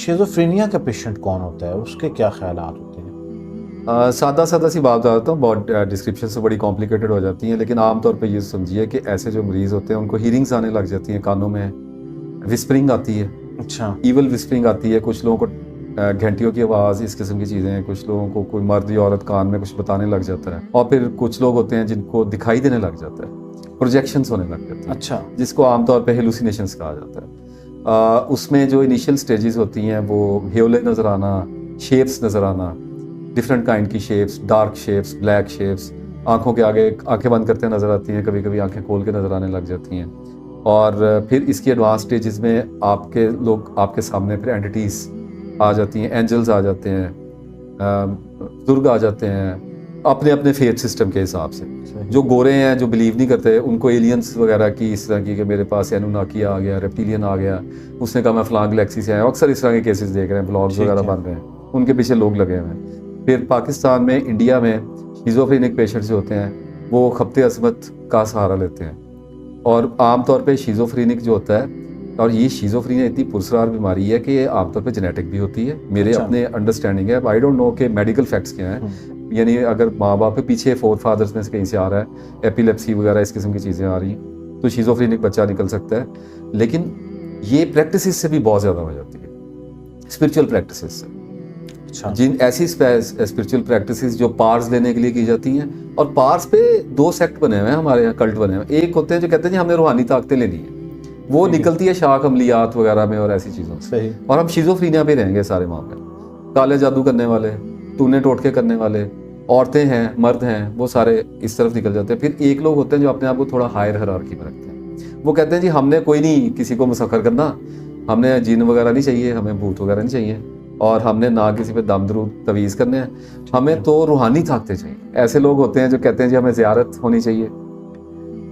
Schizophrenia का patient कौन होता है, उसके क्या ख्यालात होते हैं? सादा सी बात बताता हूँ, बहुत डिस्क्रिप्शन से बड़ी कॉम्प्लिकेटेड हो जाती हैं, लेकिन आमतौर पे ये समझिए कि ऐसे जो मरीज़ होते हैं उनको हीरिंग्स आने लग जाती हैं, कानों में विस्परिंग आती है, अच्छा, ईवल विस्परिंग आती है, कुछ लोगों को घंटियों की आवाज़, इस किस्म की चीज़ें, कुछ लोगों को कोई मर्द या औरत कान में कुछ बताने लग जाता है, और फिर कुछ लोग होते हैं जिनको दिखाई देने लग जाता है, प्रोजेक्शंस होने लग जाती हैं, अच्छा, जिसको आमतौर पे हेलुसिनेशंस कहा जाता है। उसमें जो इनिशियल स्टेजेस होती हैं वो हेओले नज़र आना, शेप्स नज़र आना, डिफरेंट काइंड की shapes, dark shapes, black shapes, आंखों के आगे आंखें बंद करते नज़र आती हैं, कभी कभी आंखें खोल के नज़र आने लग जाती हैं, और फिर इसकी एडवांस स्टेजेस में आपके लोग आपके सामने फिर एंटिटीज़ आ जाती हैं, एंजल्स आ जाते हैं, बुजुर्ग आ जाते हैं, अपने अपने फेथ सिस्टम के हिसाब से। जो गोरे हैं, जो बिलीव नहीं करते, उनको एलियंस वगैरह की इस तरह की कि मेरे पास एनुनाकी आ गया, रेप्टिलियन आ गया, उसने कहा मैं फलां गैलेक्सी से आया, अक्सर इस तरह के केसेस देख रहे हैं, ब्लॉग्स वगैरह बन रहे हैं, उनके पीछे लोग लगे हुए हैं। फिर पाकिस्तान में, इंडिया में शिज़ोफ्रेनिक पेशेंट्स जो होते हैं वो खपते अज़मत का सहारा लेते हैं, और आमतौर पे शिज़ोफ्रेनिक जो होता है, और ये शिज़ोफ्रेनिया इतनी पुरस्कार बीमारी है कि ये आमतौर पे जेनेटिक भी होती है, मेरे अपने अंडरस्टैंडिंग है, आई डोंट नो कि मेडिकल फैक्ट्स क्या हैं, यानी अगर माँ बाप के पीछे फोर फादर्स में से कहीं से आ रहा है, एपिलेप्सी वगैरह इस किस्म की चीज़ें आ रही हैं, तो शिज़ोफ्रेनिक बच्चा निकल सकता है, लेकिन ये प्रैक्टिस से भी बहुत ज़्यादा हो जाती है, स्पिरिचुअल प्रैक्टिस से। अच्छा, जिन ऐसी स्पिरिचुअल प्रैक्टिसेस जो पार्स लेने के लिए की जाती हैं, और पार्स पे दो सेक्ट बने हुए हैं हमारे यहाँ, कल्ट बने हुए हैं। एक होते हैं जो कहते हैं जी हमने रूहानी ताकतें लेनी है, वो निकलती है शाख अमलियात वगैरह में और ऐसी चीज़ों से, सही, और हम शिज़ोफ्रेनिया पे रहेंगे सारे मामले, काले जादू करने वाले, टूने टोटके करने वाले, औरतें हैं, मर्द हैं, वो सारे इस तरफ निकल जाते हैं। फिर एक लोग होते हैं जो अपने आप को थोड़ा हायर हायरार्की में रखते हैं, वो कहते हैं जी हमने कोई नहीं किसी को मुसख्खर करना, हमने जिन वगैरह नहीं चाहिए, हमें भूत वगैरह नहीं चाहिए, और हमने ना किसी पे दम दरूद तवीज़ करने हैं, हमें तो रूहानी ताकतें चाहिए। ऐसे लोग होते हैं जो कहते हैं जी हमें ज़ियारत होनी चाहिए,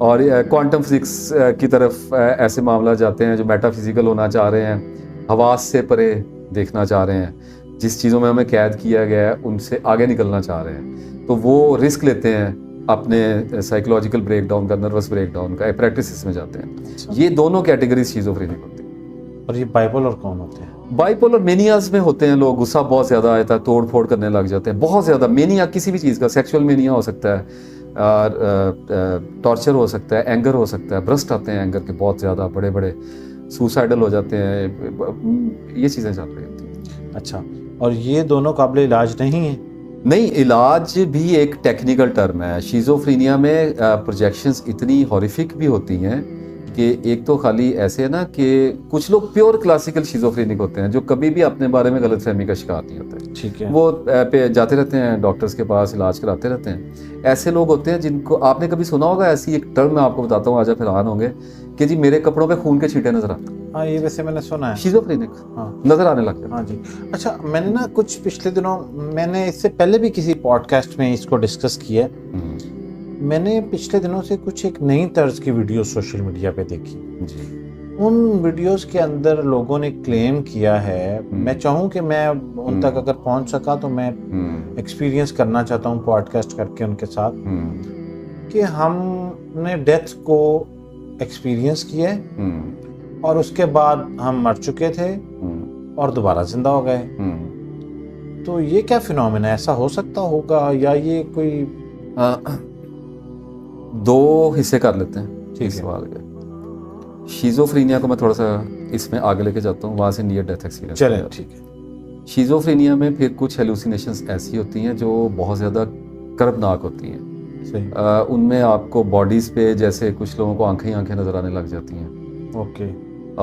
और क्वांटम फिजिक्स की तरफ ऐसे मामला जाते हैं जो मेटाफिजिकल होना चाह रहे हैं, हवास से परे देखना चाह रहे हैं, जिस चीज़ों में हमें कैद किया गया है उनसे आगे निकलना चाह रहे हैं, तो वो रिस्क लेते हैं अपने साइकोलॉजिकल ब्रेकडाउन का, नर्वस ब्रेकडाउन का, प्रैक्टिस में जाते हैं। ये दोनों कैटेगरी शिज़ोफ्रेनिक होती है। और ये बाइपोलर कौन होते हैं? बाइपोलर मेनियाज में होते हैं लोग, गुस्सा बहुत ज़्यादा आता है, तोड़ फोड़ करने लग जाते हैं, बहुत ज़्यादा मेनिया, किसी भी चीज़ का, सेक्सुअल मेनिया हो सकता है, टॉर्चर हो सकता है, एंगर हो सकता है, ब्रस्ट आते हैं एंगर के बहुत ज़्यादा बड़े बड़े, सुसाइडल हो जाते हैं, ये चीज़ें चल रही होती हैं। अच्छा, और ये दोनों काबिल इलाज नहीं है? नहीं, इलाज भी एक टेक्निकल टर्म है। शिज़ोफ्रेनिया में प्रोजेक्शंस इतनी हॉरिफिक भी होती हैं कि एक तो खाली ऐसे है ना कि कुछ लोग प्योर क्लासिकल शिज़ोफ्रेनिक होते हैं जो कभी भी अपने बारे में गलतफहमी का शिकार नहीं होते। ठीक है, वो पे जाते रहते हैं डॉक्टर्स के पास, इलाज कराते रहते हैं। ऐसे लोग होते हैं जिनको आपने कभी सुना होगा, ऐसी एक टर्म मैं आपको बताता हूँ, आज आप हैरान होंगे कि जी मेरे कपड़ों पे खून के छींटे नजर आते हैं। हाँ ये वैसे मैंने सुना है। शिज़ोफ्रेनिक हाँ नजर आने लग जाता है। हाँ जी। अच्छा, मैंने ना कुछ पिछले दिनों, मैंने इससे पहले भी किसी पॉडकास्ट में इसको डिस्कस किया है, मैंने पिछले दिनों से कुछ एक नई तर्ज की वीडियो सोशल मीडिया पे देखी जी। उन वीडियोस के अंदर लोगों ने क्लेम किया है, मैं चाहूँ कि मैं उन तक अगर पहुंच सका तो मैं एक्सपीरियंस करना चाहता हूँ पॉडकास्ट करके उनके साथ, कि हमने डेथ को एक्सपीरियंस किया है और उसके बाद हम मर चुके थे और दोबारा जिंदा हो गए। तो ये क्या फिनोमेना, ऐसा हो सकता होगा या ये कोई? दो हिस्से कर लेते हैं ठीक इस है। सवाल के। शिज़ोफ्रेनिया को मैं थोड़ा सा इसमें आगे लेके जाता हूँ, वहाँ से नियर डेथ एक्सपीरियंस। चलें, ठीक है। शिज़ोफ्रेनिया में फिर कुछ हेलुसिनेशंस ऐसी होती हैं जो बहुत ज़्यादा कर्बनाक होती हैं। सही, उनमें आपको बॉडीज़ पे जैसे कुछ लोगों को आंखें नज़र आने लग जाती हैं, ओके,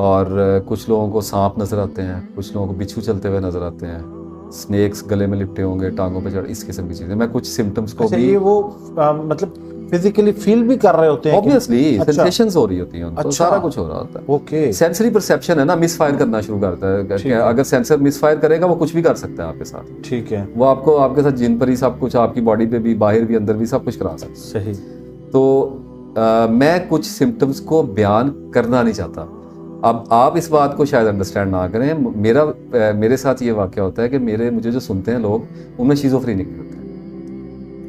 और कुछ लोगों को सांप नज़र आते हैं, कुछ लोगों को बिच्छू चलते हुए नज़र आते हैं, स्नेक्स गले में लिपटे होंगे, टांगों पे चढ़, इस किस्म की चीज़ें। मैं कुछ सिम्टम्स को अच्छा, भी ये वो मतलब फिजिकली फील भी कर रहे होते हैं? ऑब्वियसली अच्छा, सेंसेशंस हो रही होती हैं उनको, अच्छा, सारा कुछ हो रहा होता है। ओके, सेंसरी परसेप्शन है ना, मिसफायर करना शुरू करता है। ठीक है। अगर सेंसर मिसफायर करेगा वो कुछ भी कर सकता है आपके साथ, ठीक है, वो आपको आपके साथ जिन परी सब कुछ, आपकी बॉडी पे भी, बाहर भी, अंदर भी, सब कुछ करा सकता है। सही, तो मैं कुछ सिम्टम्स को बयान करना नहीं चाहता। अब आप इस बात को शायद अंडरस्टैंड ना करें, मेरे साथ ये वाक़या होता है कि मुझे जो सुनते हैं लोग, उनमें शिज़ोफ्रेनिक भी होते हैं।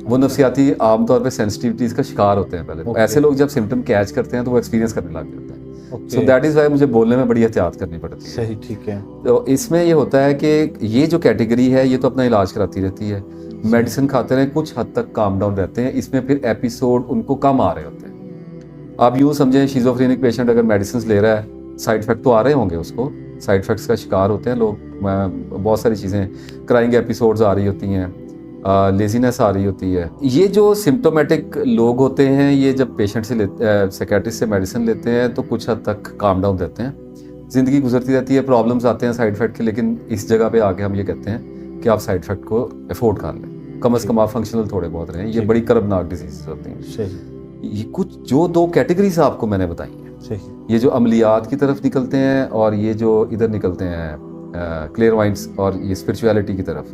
वो नफ्सियाती आमतौर पे सेंसिटिविटीज़ का शिकार होते हैं पहले। Okay. ऐसे लोग जब सिम्टम कैच करते हैं तो वो एक्सपीरियंस करने लग जाते हैं। सो दैट इज़ वाई मुझे बोलने में बड़ी एहतियात करनी पड़ती है। सही, ठीक है। तो इसमें ये होता है कि ये जो कैटेगरी है ये तो अपना इलाज कराती रहती है, मेडिसिन खाते रहें, कुछ हद तक काम डाउन रहते हैं, इसमें फिर एपिसोड उनको कम आ रहे होते हैं। आप यूँ समझें शिज़ोफ्रेनिक पेशेंट अगर मेडिसिन ले रहा है, साइड इफेक्ट तो आ रहे होंगे उसको, साइड इफेक्ट्स का शिकार होते हैं लोग, बहुत सारी चीज़ें, क्राइंग एपिसोड्स आ रही होती हैं, लेजीनेस आ रही होती है। ये जो सिम्टोमेटिक लोग होते हैं ये जब पेशेंट से साइकियाट्रिस्ट से मेडिसिन लेते हैं तो कुछ हद तक काम डाउन रहते हैं, ज़िंदगी गुजरती रहती है, प्रॉब्लम्स आते हैं साइड इफेक्ट के, लेकिन इस जगह पे आके हम ये कहते हैं कि आप साइड इफेक्ट को अफोर्ड कर लें, कम से कम आप फंक्शनल थोड़े बहुत रहें। ये बड़ी कर्बनाक डिजीज होती हैं। ये कुछ जो 2 कैटेगरीज आपको मैंने बताई हैं, ये जो अमलियात की तरफ निकलते हैं और ये जो इधर निकलते हैं क्लेयरवाइंट्स और ये स्पिरिचुअलिटी की तरफ,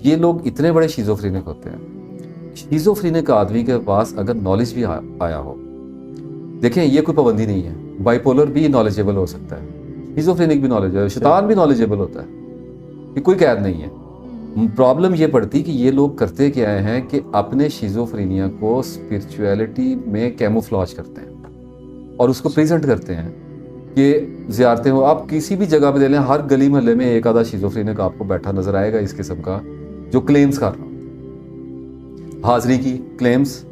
ये लोग इतने बड़े शिज़ोफ्रेनिक होते हैं। शिज़ोफ्रेनिक आदमी के पास अगर नॉलेज भी आया हो, देखें ये कोई पाबंदी नहीं है, बाइपोलर भी नॉलेजेबल हो सकता है, शिज़ोफ्रेनिक भी नॉलेजेबल, शैतान भी नॉलेजेबल होता है, ये कोई कैद नहीं है। प्रॉब्लम ये पड़ती कि ये लोग करते क्या हैं कि अपने शिज़ोफ्रेनिया को स्पिरिचुअलिटी में कैमोफ्लेज करते हैं और उसको प्रेजेंट करते हैं कि ज़ियारतें हो, आप किसी भी जगह पे दे लें, हर गली मोहल्ले में एक आधा शिज़ोफ्रेनिक आपको बैठा नजर आएगा इस किस्म का, जो क्लेम्स कर रहा हूँ, हाज़री की क्लेम्स,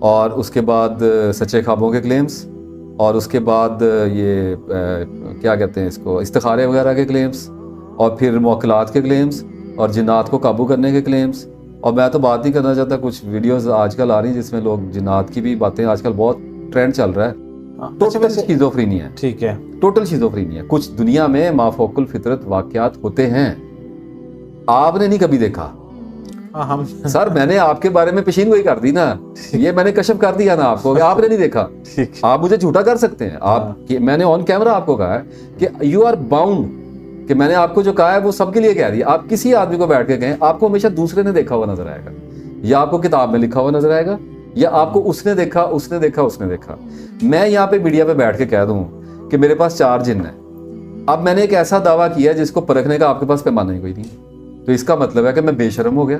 और उसके बाद सच्चे ख्वाबों के क्लेम्स, और उसके बाद ये क्या कहते हैं इसको, इस्तिखारे वगैरह के क्लेम्स, और फिर मौकलात के क्लेम्स, और जिन्नात को काबू करने के क्लेम्स। और मैं तो बात नहीं करना चाहता, कुछ वीडियोस आजकल आ रही हैं जिसमें लोग जिन्नात की भी बातें, आजकल बहुत ट्रेंड चल रहा है। टोटल शिज़ोफ्रेनिया है, ठीक है, टोटल शिज़ोफ्रेनिया। कुछ दुनिया में माफौकुल फितरत वाक़यात होते हैं, आपने नहीं कभी देखा। हम सर मैंने आपके बारे में पेशीन गोई कर दी ना, ये मैंने कशफ कर दिया ना आपको, आपने नहीं देखा। आप मुझे झूठा कर सकते हैं, आप मैंने ऑन कैमरा आपको कहा है कि यू आर बाउंड, कि मैंने आपको जो कहा है वो सबके लिए कह दिया। आप किसी आदमी को बैठ के कहें, आपको हमेशा दूसरे ने देखा हुआ नजर आएगा, या आपको किताब में लिखा हुआ नजर आएगा, या आपको उसने देखा उसने देखा उसने देखा। मैं यहाँ पे मीडिया पे बैठ के कह दूं कि मेरे पास 4 जिन्न है, अब मैंने एक ऐसा दावा किया जिसको परखने का आपके पास पैमाना ही कोई नहीं, तो इसका मतलब है कि मैं बेशर्म हो गया,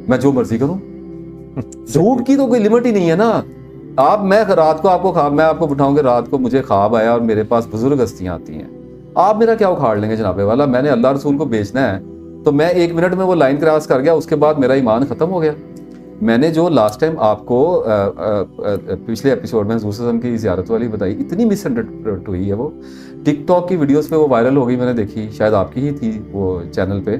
मैं जो मर्जी करूं। झूठ की तो कोई लिमिट ही नहीं है ना। मैं रात को आपको ख्वाब, मैं आपको बिठाऊंगा, रात को मुझे ख्वाब आया और मेरे पास बुजुर्ग हस्तियां आती हैं, आप मेरा क्या उखाड़ लेंगे जनाबे वाला, मैंने अल्लाह रसूल को बेचना है, तो मैं 1 मिनट में वो लाइन क्रॉस कर गया, उसके बाद मेरा ईमान खत्म हो गया। मैंने जो लास्ट टाइम आपको पिछले एपिसोड में हुज़ूर सल्लल्लाहु अलैहि वसल्लम की ज़ियारत वाली बताई, इतनी मिसअंडरस्टूड हुई है वो, टिकटॉक की वीडियोस पे वो वायरल हो गई, मैंने देखी, शायद आपकी ही थी वो चैनल पे,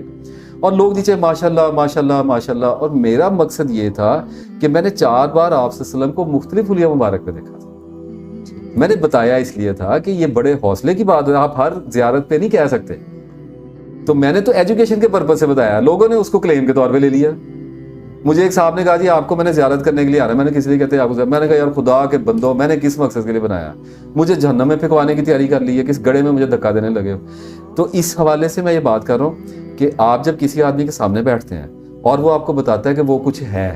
और लोग नीचे माशाल्लाह माशाल्लाह माशाल्लाह। और मेरा मकसद ये था कि मैंने 4 बार आप सल्लल्लाहु अलैहि वसल्लम को मुख्तलिफ हुलिया मुबारक पे देखा था। मैंने बताया इसलिए था कि ये बड़े हौसले की बात है, आप हर ज़ियारत पे नहीं कह सकते, तो मैंने तो एजुकेशन के पर्पज से बताया, लोगों ने उसको क्लेम के तौर पे ले लिया। मुझे एक साहब ने कहा जी आपको मैंने ज़ियारत करने के लिए आ रहा है, मैंने किस लिए कहते हैं आपको, मैंने कहा यार खुदा के बंदो, मैंने किस मकसद के लिए बनाया, मुझे जहन्नम में फेंकवाने की तैयारी कर ली है, किस गड़े में मुझे धक्का देने लगे हो। तो इस हवाले से मैं ये बात कर रहा हूँ कि आप जब किसी आदमी के सामने बैठते हैं और वो आपको बताता है कि वो कुछ है,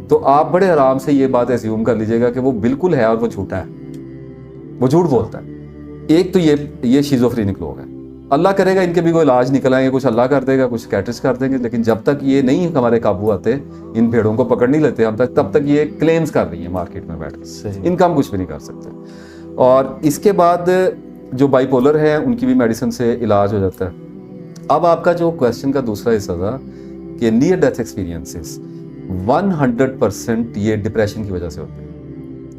तो आप बड़े आराम से ये बात एज्यूम कर लीजिएगा कि वो बिल्कुल है और वो झूठा है, वो झूठ बोलता है। एक तो ये शिज़ोफ्रेनिक लोग हैं, अल्लाह करेगा इनके भी कोई इलाज निकल आएंगे, कुछ अल्लाह कर देगा, कुछ कैटरिस्ट कर देंगे, लेकिन जब तक ये नहीं हमारे काबू आते, इन भेड़ों को पकड़ नहीं लेते हम तक, तब तक ये क्लेम्स कर रही है मार्केट में बैठ कर, इनका हम कुछ भी नहीं कर सकते। और इसके बाद जो बाइपोलर हैं उनकी भी मेडिसिन से इलाज हो जाता है। अब आपका जो क्वेश्चन का दूसरा हिस्सा था कि नियर डेथ एक्सपीरियंसेस 100% ये डिप्रेशन की वजह से होते हैं,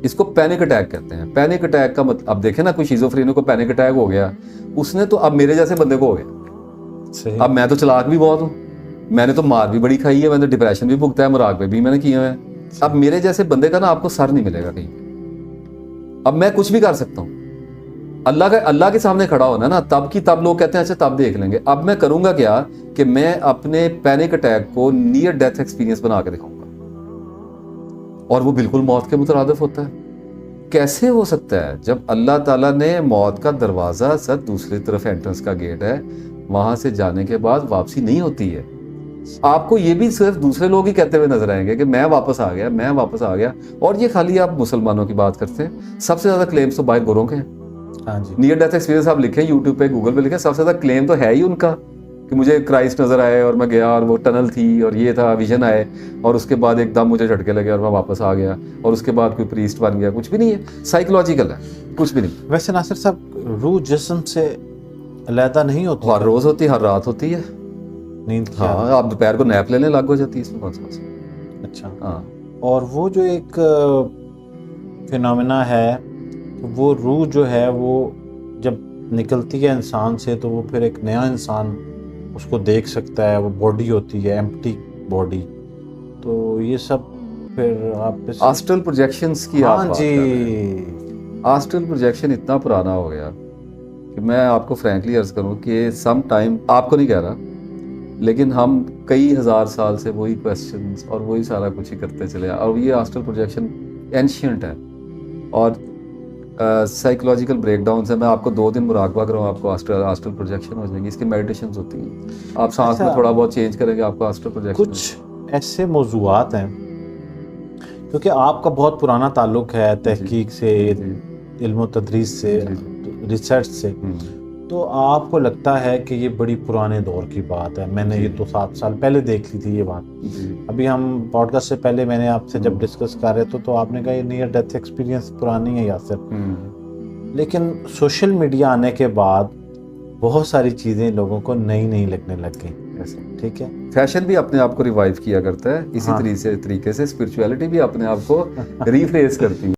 इसको पैनिक अटैक कहते हैं। पैनिक अटैक का मतलब, अब देखें ना, कोई शिज़ोफ्रेनिक को पैनिक अटैक हो गया, उसने तो अब मेरे जैसे बंदे को हो गया। अब मैं तो चालाक भी बहुत हूँ, मैंने तो मार भी बड़ी खाई है, मैंने तो डिप्रेशन भी भुगता है, मुराकबे भी मैंने किए हैं। अब मेरे जैसे बंदे का ना आपको सर नहीं मिलेगा कहीं। अब मैं कुछ भी कर सकता हूँ, अल्लाह के सामने खड़ा होना ना, तब की तब लोग कहते हैं अच्छा तब देख लेंगे। अब मैं करूंगा क्या कि मैं अपने पैनिक अटैक को नियर डेथ एक्सपीरियंस बना के दिखाऊंगा, और वो बिल्कुल मौत के मुतरादिफ होता है। कैसे हो सकता है जब अल्लाह ताला ने मौत का दरवाज़ा सर दूसरी तरफ एंट्रेंस का गेट है, वहां से जाने के बाद वापसी नहीं होती है। आपको ये भी सिर्फ दूसरे लोग ही कहते हुए नजर आएंगे कि मैं वापस आ गया, मैं वापस आ गया, और ये खाली आप मुसलमानों की बात करते हैं। सबसे ज़्यादा क्लेम्स तो बाहर गोरों के हैं। नियर डेथ एक्सपीरियंस आप लिखें यूट्यूब पे, गूगल पे लिखें, सबसे ज़्यादा क्लेम तो है ही उनका कि मुझे क्राइस्ट नज़र आए और मैं गया और वो टनल थी और ये था, विजन आए, और उसके बाद एकदम मुझे झटके लगे और मैं वापस आ गया, और उसके बाद कोई प्रीस्ट बन गया। कुछ भी नहीं है, साइकोलॉजिकल है। कुछ भी नहीं। वैसे नासिर साहब, रूह जिस्म से अलहदा नहीं होती? हर रोज होती है, हर रात होती है नींद की हाँ, हालत? आप दोपहर को नैप लेने लग हो जाती है, इसमें कौन सा मसला? अच्छा। हाँ। और वो जो एक फिनोमेना है, वो रूह जो है वो जब निकलती है इंसान से तो वो फिर एक नया इंसान उसको देख सकता है, वो बॉडी होती है एम्प्टी बॉडी, तो ये सब फिर आप आस्ट्रल प्रोजेक्शंस की आप हाँ बात जी। कर रहे हैं। आस्ट्रल प्रोजेक्शन इतना पुराना हो गया कि मैं आपको फ्रैंकली अर्ज करूं कि सम टाइम, आपको नहीं कह रहा, लेकिन हम कई हज़ार साल से वही क्वेश्चंस और वही सारा कुछ ही करते चले और ये आस्ट्रल प्रोजेक्शन एंशियंट है और साइकोलॉजिकल ब्रेकडाउन है। मैं आपको 2 दिन मुराकबा करूँ, आपको आस्ट्रल प्रोजेक्शन हो जाएंगी। इसकी मेडिटेशंस होती हैं, आप सांस में थोड़ा बहुत चेंज करेंगे, आपको आस्ट्रल प्रोजेक्शन। कुछ ऐसे मौजूआत हैं, क्योंकि आपका बहुत पुराना ताल्लुक है तहकीक से, इल्म तदरीस से, रिसर्च से, तो आपको लगता है कि ये बड़ी पुराने दौर की बात है। मैंने ये तो 7 साल पहले देख ली थी ये बात। अभी हम पॉडकास्ट से पहले मैंने आपसे जब डिस्कस कर रहे थे तो आपने कहा ये नियर डेथ एक्सपीरियंस पुरानी है यासिर। लेकिन सोशल मीडिया आने के बाद बहुत सारी चीज़ें लोगों को नई नई लगने लग गई। ठीक है, फैशन भी अपने आप को रिवाइव किया करता है इसी तरीके से, स्पिरिचुअलिटी भी अपने आप को रिफ्रेश करती है।